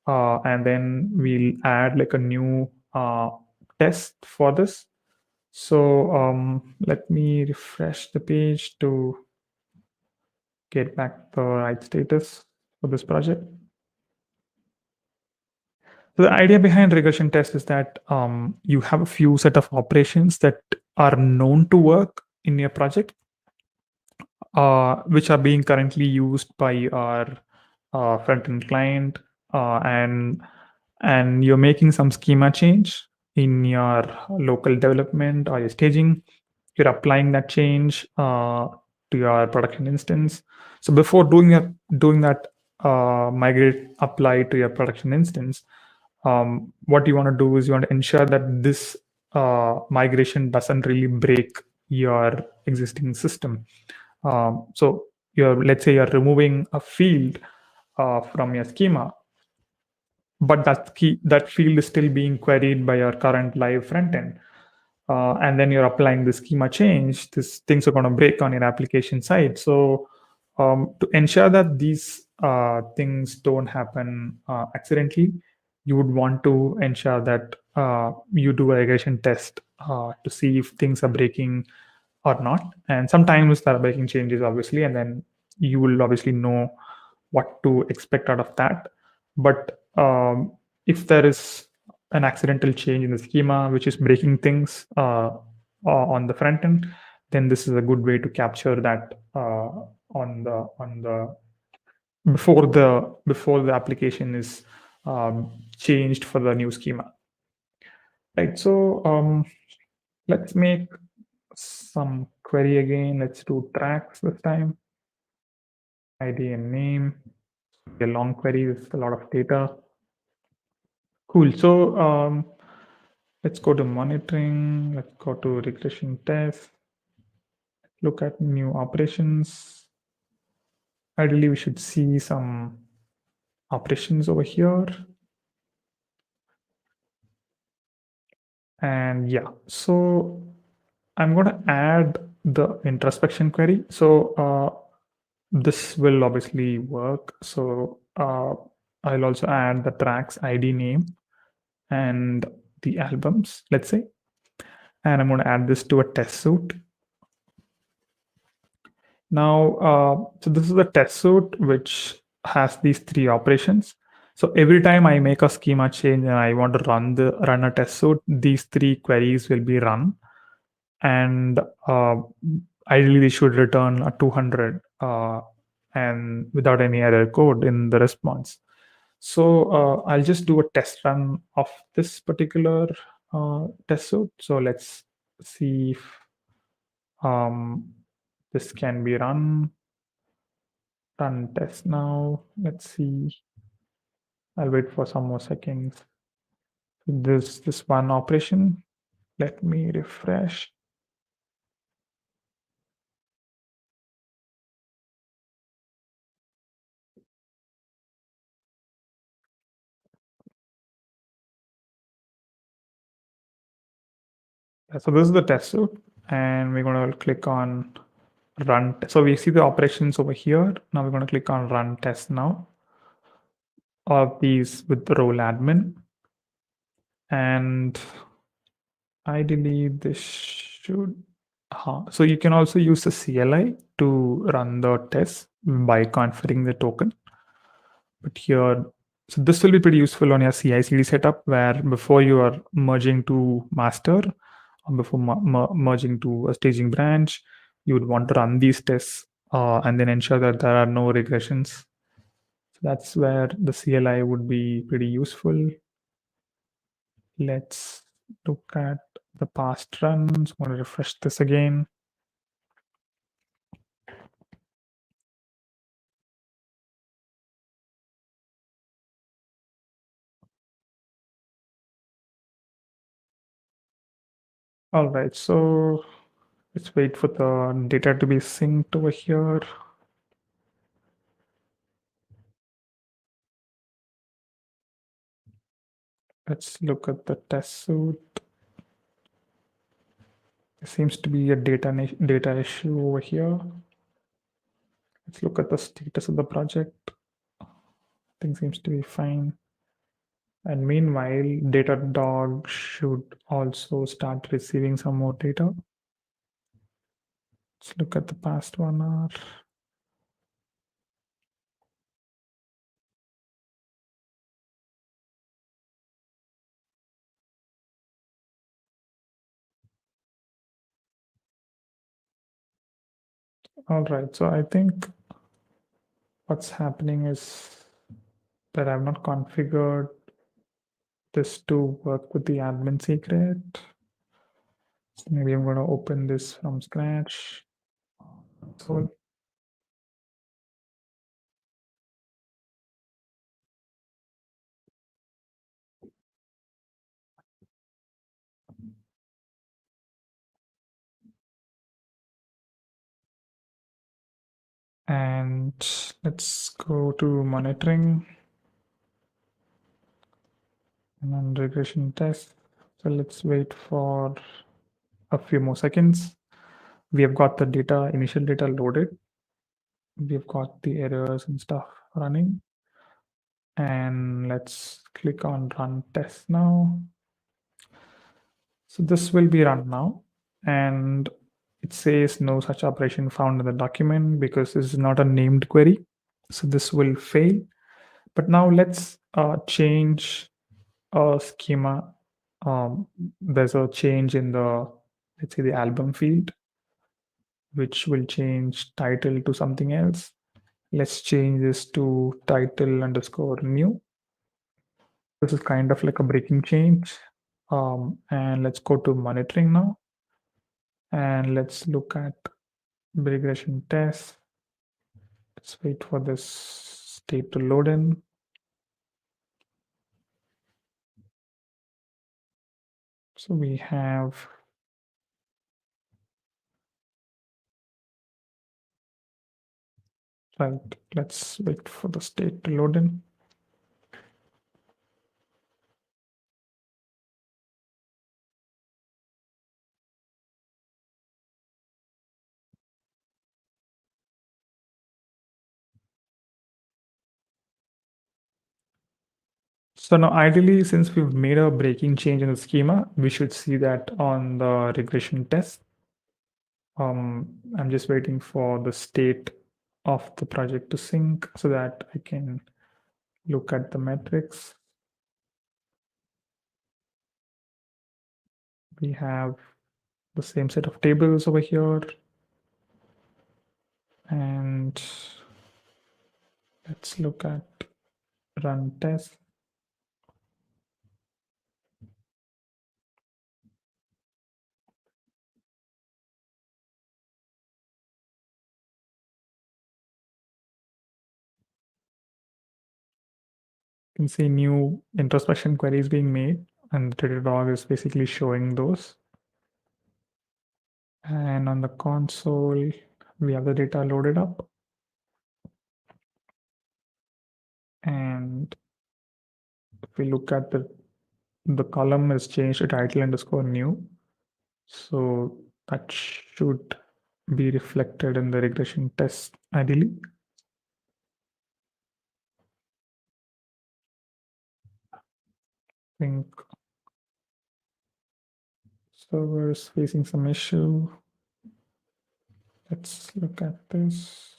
and then we'll add like a new test for this. So let me refresh the page to get back the right status for this project. So the idea behind regression test is that you have a few set of operations that are known to work in your project, which are being currently used by our front-end client, and you're making some schema change in your local development or your staging. You're applying that change to your production instance. So before doing that migrate apply to your production instance, what you want to do is you want to ensure that this migration doesn't really break your existing system. So let's say you're removing a field from your schema, but that field is still being queried by your current live front end. And then you're applying the schema change, things are going to break on your application side. So to ensure that these things don't happen accidentally, you would want to ensure that you do a regression test to see if things are breaking or not. And sometimes there are breaking changes, obviously, and then you will obviously know what to expect out of that. But if there is an accidental change in the schema which is breaking things on the front end, then this is a good way to capture that on the before the application is changed for the new schema. Right. So let's make some query again. Let's do tracks this time. ID and name. A long query with a lot of data. Cool. So let's go to monitoring. Let's go to regression test. Look at new operations. Ideally, we should see some operations over here. And yeah, so I'm going to add the introspection query. So this will obviously work. So I'll also add the tracks ID name and the albums, let's say. And I'm going to add this to a test suite. Now, so this is the test suite which has these three operations. So every time I make a schema change and I want to run a test suite, these three queries will be run, and ideally they should return a 200 and without any error code in the response. So I'll just do a test run of this particular test suite. So let's see if this can be run test now. Let's see. I'll wait for some more seconds. This one operation. Let me refresh. So this is the test suite, and we're going to click on run. So we see the operations over here. Now we're going to click on run test now. All of these with the role admin, and ideally this should. So you can also use the CLI to run the test by configuring the token. But here, so this will be pretty useful on your CI/CD setup, where before you are merging to master, or before merging to a staging branch, you would want to run these tests and then ensure that there are no regressions. So that's where the CLI would be pretty useful. Let's look at the past runs. I'm going to refresh this again. All right, so let's wait for the data to be synced over here. Let's look at the test suite. There seems to be a data issue over here. Let's look at the status of the project. Things seems to be fine. And meanwhile, Datadog should also start receiving some more data. Let's look at the past 1 hour. All right, so I think what's happening is that I've not configured this to work with the admin secret. So maybe I'm going to open this from scratch. So and let's go to monitoring and then regression test. So let's wait for a few more seconds. We have got the data, initial data loaded. We've got the errors and stuff running. And let's click on run test now. So this will be run now. And it says no such operation found in the document because this is not a named query. So this will fail. But now let's change a schema. There's a change in the, let's say, the album field, which will change title to something else. Let's change this to title underscore new. This is kind of like a breaking change. And let's go to monitoring now. And let's look at regression test. Let's wait for this state to load in. So we have right. Let's wait for the state to load in. So now ideally, since we've made a breaking change in the schema, we should see that on the regression test. I'm just waiting for the state of the project to sync so that I can look at the metrics. We have the same set of tables over here. And let's look at run test. You can see new introspection queries being made, and Datadog is basically showing those. And on the console, we have the data loaded up. And if we look at the column is changed to title underscore new. So that should be reflected in the regression test ideally. I think server is facing some issue. Let's look at this.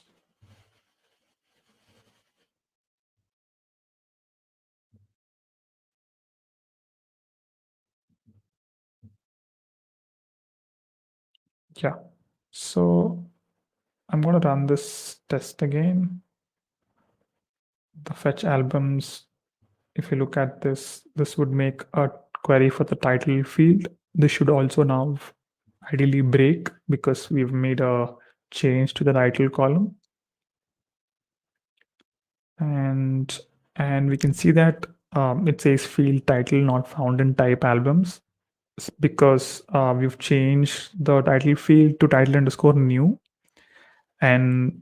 Yeah, so I'm going to run this test again. The fetch albums, if you look at this, this would make a query for the title field. This should also now ideally break because we've made a change to the title column. And we can see that it says field title not found in type albums because we've changed the title field to title underscore new. And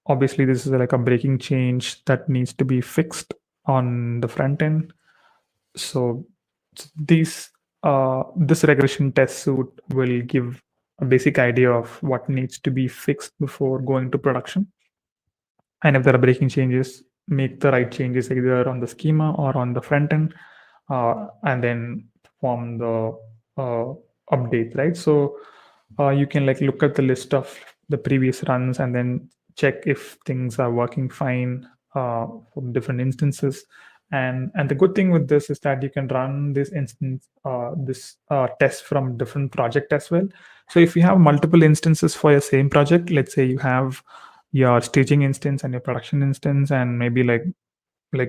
obviously this is like a breaking change that needs to be fixed on the front end. So this regression test suite will give a basic idea of what needs to be fixed before going to production. And if there are breaking changes, make the right changes either on the schema or on the front end, and then perform the update, right? So you can like look at the list of the previous runs and then check if things are working fine for different instances. And the good thing with this is that you can run this instance, this test from different project as well. So if you have multiple instances for your same project, let's say you have your staging instance and your production instance, and maybe like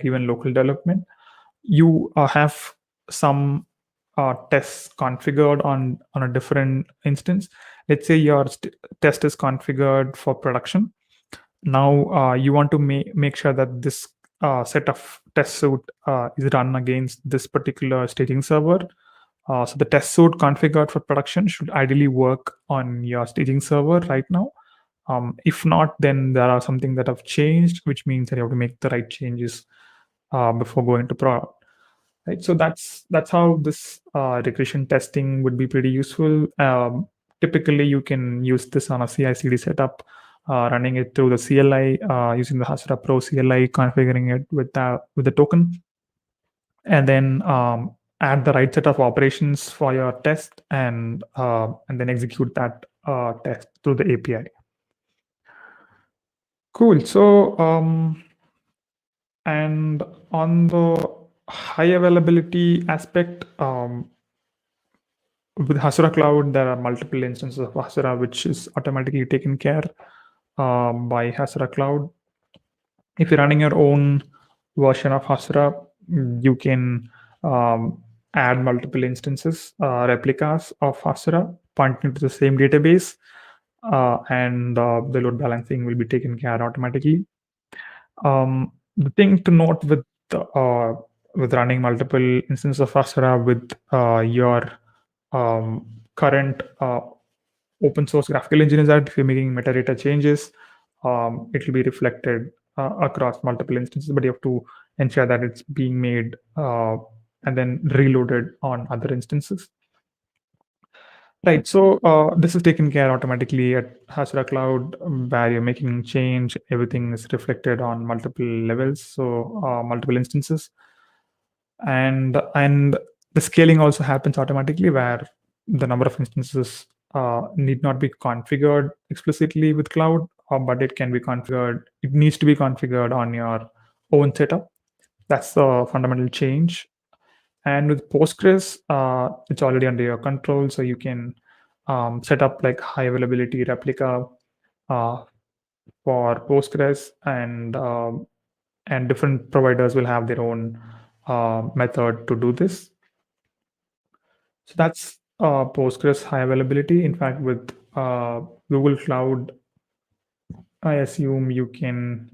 even local development, you have some tests configured on a different instance. Let's say your test is configured for production. Now you want to make sure that this set of test suite is run against this particular staging server. So the test suite configured for production should ideally work on your staging server right now. If not, then there are something that have changed, which means that you have to make the right changes before going to prod. Right. So that's how this regression testing would be pretty useful. Typically, you can use this on a CI/CD setup, running it through the CLI, using the Hasura Pro CLI, configuring it with the token, and then add the right set of operations for your test, and then execute that test through the API. Cool. So And on the high availability aspect, with Hasura Cloud, there are multiple instances of Hasura, which is automatically taken care by Hasura Cloud. If you're running your own version of Hasura, you can add multiple instances, replicas of Hasura pointing to the same database, and the load balancing will be taken care automatically. The thing to note with running multiple instances of Hasura with your current open source graphical engine is that if you're making metadata changes, it will be reflected across multiple instances, but you have to ensure that it's being made and then reloaded on other instances. Right. So this is taken care automatically at Hasura Cloud, where you're making change. Everything is reflected on multiple levels, so multiple instances, and the scaling also happens automatically, where the number of instances need not be configured explicitly with cloud, but it can be configured. It needs to be configured on your own setup. That's the fundamental change. And with Postgres, it's already under your control, so you can set up like high availability replica uh, for Postgres, and different providers will have their own method to do this. So that's Postgres high availability. In fact, with Google Cloud, I assume you can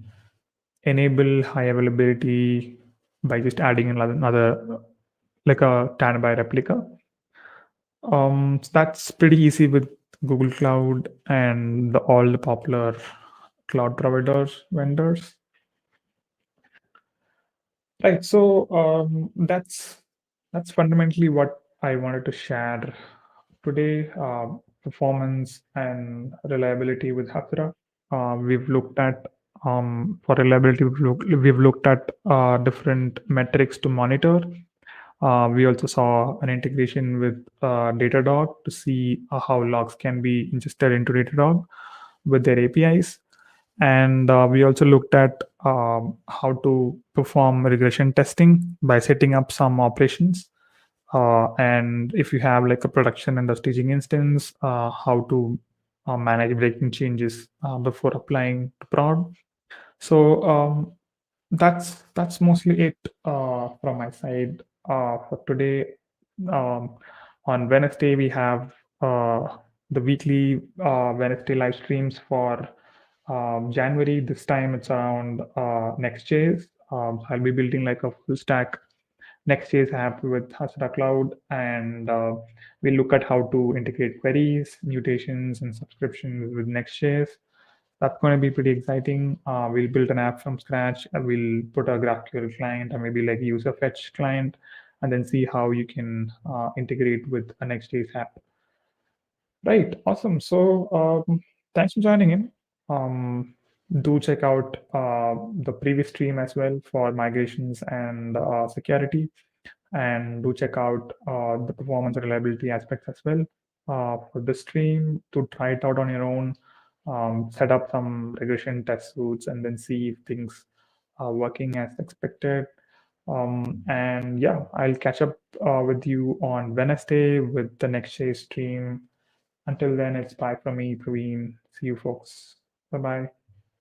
enable high availability by just adding another like a standby replica. So that's pretty easy with Google Cloud and all the popular cloud providers, vendors. Right. So that's fundamentally what I wanted to share today. Performance and reliability with Hasura. We've looked at for reliability. We've looked at different metrics to monitor. We also saw an integration with Datadog to see how logs can be ingested into Datadog with their APIs. And we also looked at how to perform regression testing by setting up some operations. And if you have like a production and a staging instance, how to manage breaking changes before applying to prod. So that's mostly it from my side for today. On Wednesday, we have the weekly Wednesday live streams for January. This time it's around Next.js. I'll be building like a full stack Next.js app with Hasura Cloud, and we'll look at how to integrate queries, mutations, and subscriptions with Next.js. That's going to be pretty exciting. We'll build an app from scratch. We'll put a GraphQL client or maybe like user fetch client, and then see how you can integrate with a Next.js app. Right. Awesome. So thanks for joining in. Do check out the previous stream as well for migrations and security, and do check out the performance and reliability aspects as well for the stream to try it out on your own. Set up some regression test suits and then see if things are working as expected. And yeah, I'll catch up with you on Wednesday with the next day stream. Until then, it's bye from me, Praveen. See you folks. Bye bye.